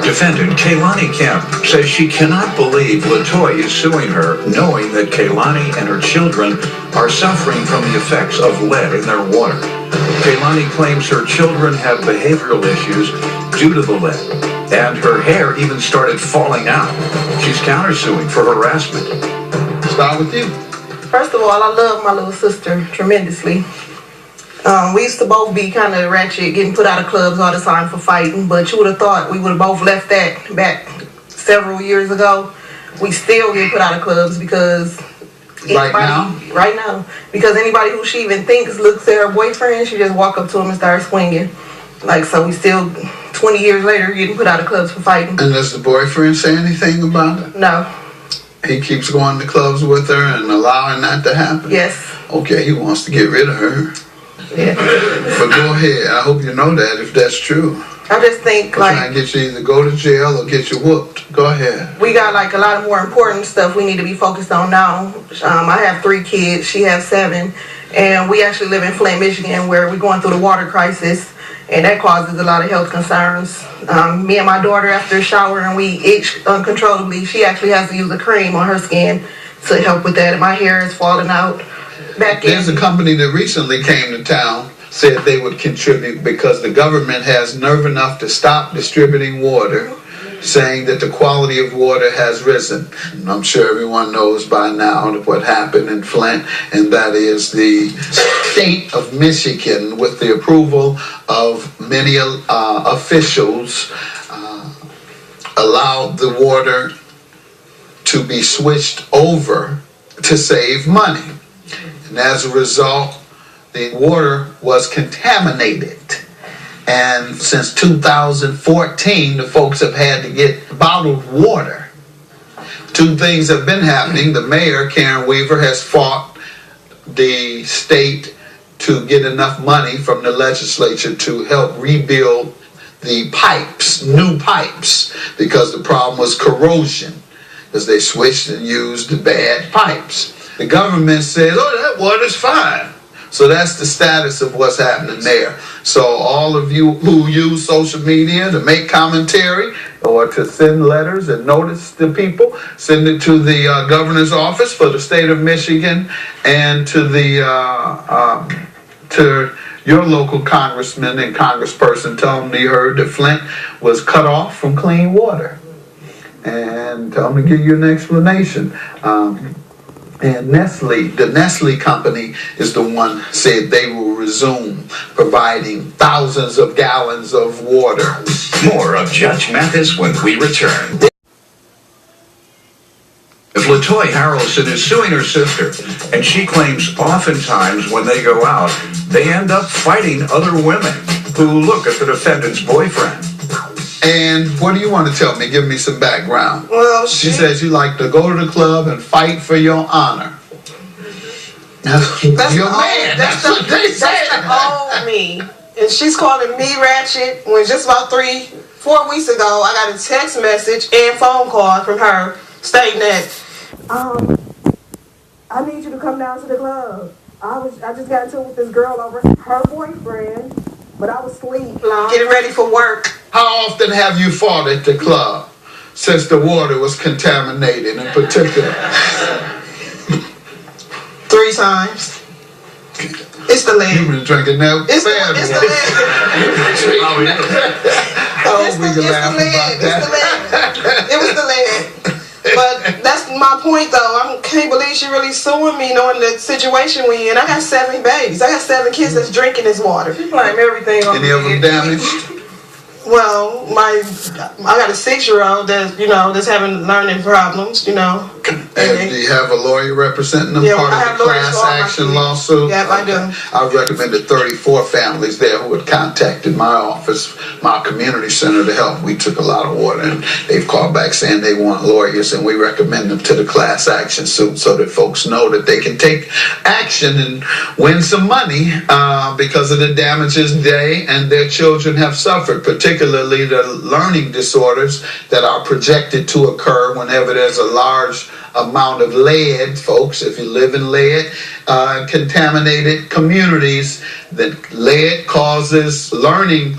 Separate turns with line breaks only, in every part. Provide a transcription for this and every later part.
Defendant Kaylani Kemp says she cannot believe LaToya is suing her, knowing that Kaylani and her children are suffering from the effects of lead in their water. Kaylani claims her children have behavioral issues due to the lead, and her hair even started falling out. She's countersuing for harassment.
Start with you.
First of all, I love my little sister tremendously. We used to both be kind of ratchet, getting put out of clubs all the time for fighting, but you would have thought we would have both left that back several years ago. We still get put out of clubs because
Right now,
because anybody who she even thinks looks at her boyfriend, she just walk up to him and start swinging. Like, so we still, 20 years later, getting put out of clubs for fighting.
And does the boyfriend say anything about it?
No.
He keeps going to clubs with her and allowing that to happen?
Yes.
Okay, he wants to get rid of her.
Yeah.
But go ahead. I hope you know that if that's true.
I just think, like,
Trying to get you either go to jail or get you whooped. Go ahead.
we got like a lot of more important stuff we need to be focused on now. I have 3 kids, she has 7, and we actually live in Flint, Michigan, where we're going through the water crisis, and that causes a lot of health concerns. Me and my daughter, after a shower and we itch uncontrollably, she actually has to use a cream on her skin to help with that, and my hair is falling out.
There's a company that recently came to town, said they would contribute because the government has nerve enough to stop distributing water, saying that the quality of water has risen. And I'm sure everyone knows by now what happened in Flint, and that is the state of Michigan, with the approval of many officials, allowed the water to be switched over to save money. And as a result, the water was contaminated. And since 2014, the folks have had to get bottled water. 2 things have been happening. The mayor, Karen Weaver, has fought the state to get enough money from the legislature to help rebuild the pipes, new pipes, because the problem was corrosion, because they switched and used the bad pipes. The government says, oh, that water's fine. So that's the status of what's happening there. So all of you who use social media to make commentary or to send letters and notice to people, send it to the governor's office for the state of Michigan and to the to your local congressman and congressperson. Tell them you heard that Flint was cut off from clean water, and tell them to give you an explanation. And Nestle, the Nestle company, is the one said they will resume providing thousands of gallons of water.
More of Judge Mathis when we return. If LaToya Harrelson is suing her sister, and she claims oftentimes when they go out, they end up fighting other women who look at the defendant's boyfriend.
And what do you want to tell me? Give me some background.
Well,
she says you like to go to the club and fight for your honor.
That's
your man. That's what they say.
That's the old me. And she's calling me ratchet when just about 3-4 weeks ago, I got a text message and phone call from her stating that, I need you to come down to the club. I just got into it with this girl over her boyfriend, but I was asleep, getting ready for work.
How often have you fought at the club since the water was contaminated in particular?
3 times. It's the lead.
You've been drinking that.
It's the lead. It's the lead. It was the lead. But that's my point, though. I can't believe she really suing me knowing the situation we in. I got 7 babies. I got 7 kids that's drinking this water. She blame everything on me.
Any of them damaged?
Well, I got a 6-year-old that's having learning problems,
And do you have a lawyer representing them?
Yeah,
part
I
of the class action lawsuit?
Yeah, I do.
I've recommended 34 families there who had contacted my office, my community center to help. We took a lot of water, and they've called back saying they want lawyers, and we recommend them to the class action suit so that folks know that they can take action and win some money because of the damages they and their children have suffered, particularly the learning disorders that are projected to occur whenever there's a large amount of lead. Folks, if you live in lead contaminated communities, that lead causes learning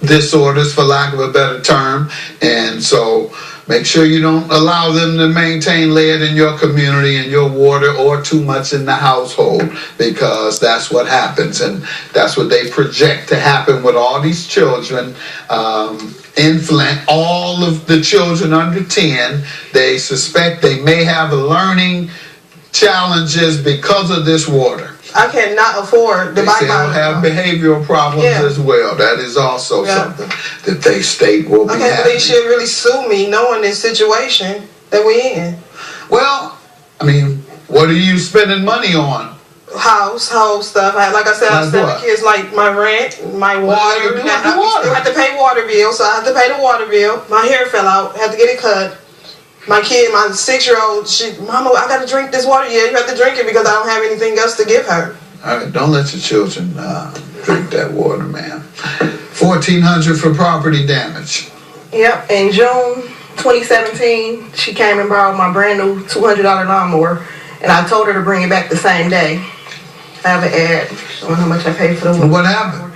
disorders, for lack of a better term. And so make sure you don't allow them to maintain lead in your community, in your water, or too much in the household, because that's what happens. And that's what they project to happen with all these children in Flint. All of the children under 10, they suspect they may have learning challenges because of this water.
I cannot afford to buy
They still have behavioral problems as well. That is also something that they state will be happening.
They should really sue me knowing this situation that we're in.
Well, I mean, what are you spending money on?
Household stuff. Like I said, I have 7 kids, like my rent, my water. I have to pay water bill, so I have to pay the water bill. My hair fell out, I have to get it cut. My kid, my 6-year-old, Mama, I gotta drink this water. Yeah, you have to drink it because I don't have anything else to give her.
All right, don't let your children drink that water, man. $1,400 for property damage.
Yep, in June 2017, she came and borrowed my brand new $200 lawnmower, and I told her to bring it back the same day. I have an ad showing how much I paid for the lawnmower.
What happened?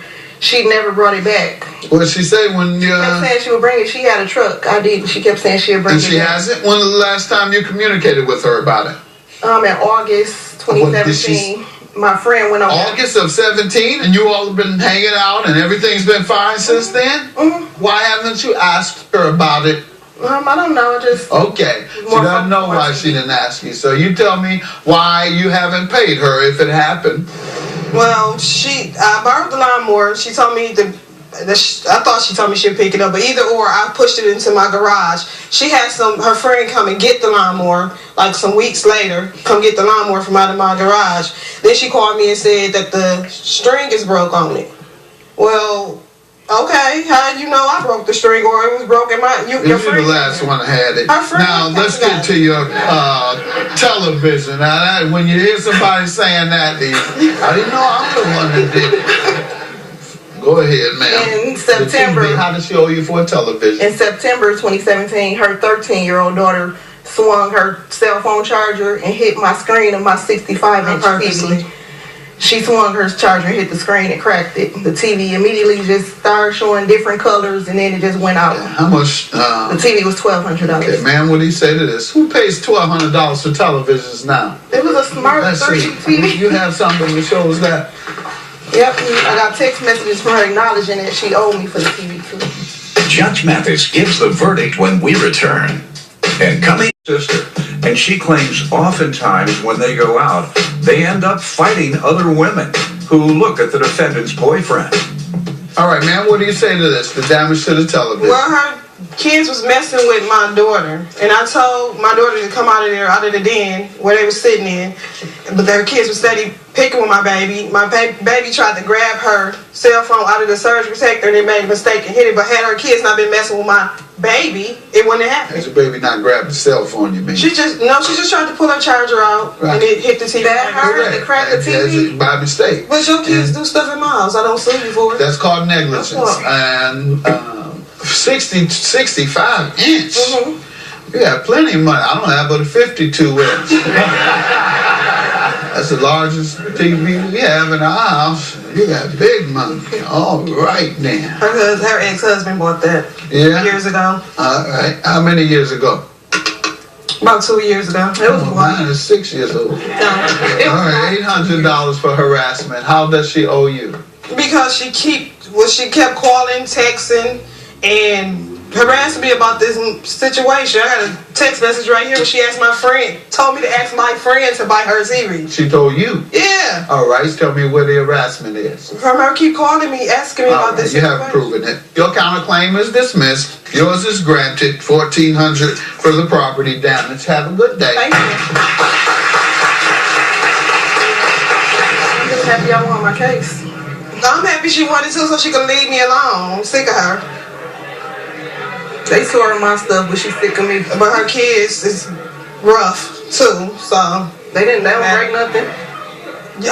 She never brought it back.
What did she say when you...
She kept saying she would bring it. She had a truck. I did. She kept saying she would bring it.
And she hasn't? When was the last time you communicated with her about it?
In August 2017. My friend went over.
August of 17, and you all have been hanging out, and everything's been fine since then? Why haven't you asked her about it?
I don't know. Just
okay. She doesn't know why she didn't ask you. So you tell me why you haven't paid her if it happened.
Well, I borrowed the lawnmower. She told me I thought she told me she'd pick it up, but either or, I pushed it into my garage. She had her friend come and get the lawnmower, like some weeks later, come get the lawnmower from out of my garage. Then she called me and said that the string is broke on it. Well, okay, how did you know I broke the string, or it was broken?
You're the last one that had it. Now, let's get to your television. Now, when you hear somebody saying that, I didn't know I'm the one that did it. Go ahead, ma'am.
In September.
How did she owe you for a television?
In September 2017, her 13-year-old daughter swung her cell phone charger and hit my screen of my 65-inch TV. She swung her charger and hit the screen and cracked it. The TV immediately just started showing different colors, and then it just went out.
How much?
The TV was $1,200.
Okay, ma'am, what do you say to this? Who pays $1,200 for televisions now?
It was a smart 3 TV.
You have something that shows that?
Yep, I got text messages from her acknowledging that she owed me for the TV too.
Judge Mathis gives the verdict when we return. And coming sister, and she claims oftentimes when they go out, they end up fighting other women who look at the defendant's boyfriend.
All right, man, what do you say to this? The damage to the television.
Well, her kids was messing with my daughter, and I told my daughter to come out of the den where they were sitting in, but their kids were steady picking with my baby. My baby tried to grab her cell phone out of the surge protector, and they made a mistake and hit it, but had her kids not been messing with my baby, it wouldn't have happened.
Has your baby not grabbed the cell phone, you mean?
She just tried to pull her charger out, and it hit the TV.
That hurt to crack the TV?
By mistake.
But your kids do stuff in my house. I don't sue you for it.
That's called negligence. And 65 inch. You got plenty of money. I don't have but a 52 inch. That's the largest TV we have in our house. You got big money. All right, then.
Her ex-husband bought that years ago.
All right. How many years ago?
About 2 years ago.
It was
mine is 6 years old. All right, $800 for harassment. How does she owe you?
Because she kept calling, texting, and harassing me about this situation. I got a text message right here where she asked told me to ask my friend to buy her TV.
She told you?
Yeah.
All right, tell me where the harassment is.
From her keep calling me, asking me about this situation.
You haven't proven it. Your counterclaim is dismissed. Yours is granted. $1,400 for the property damage. Have a good day.
Thank you. I'm just happy y'all won my case.
I'm happy she wanted to so she could leave me alone. I'm sick of her.
They sorted my stuff, but she's sick of me.
But her kids is rough too, so
they don't break nothing.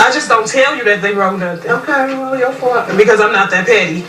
I just don't tell you that they broke nothing.
Okay, well, your fault.
Because I'm not that petty.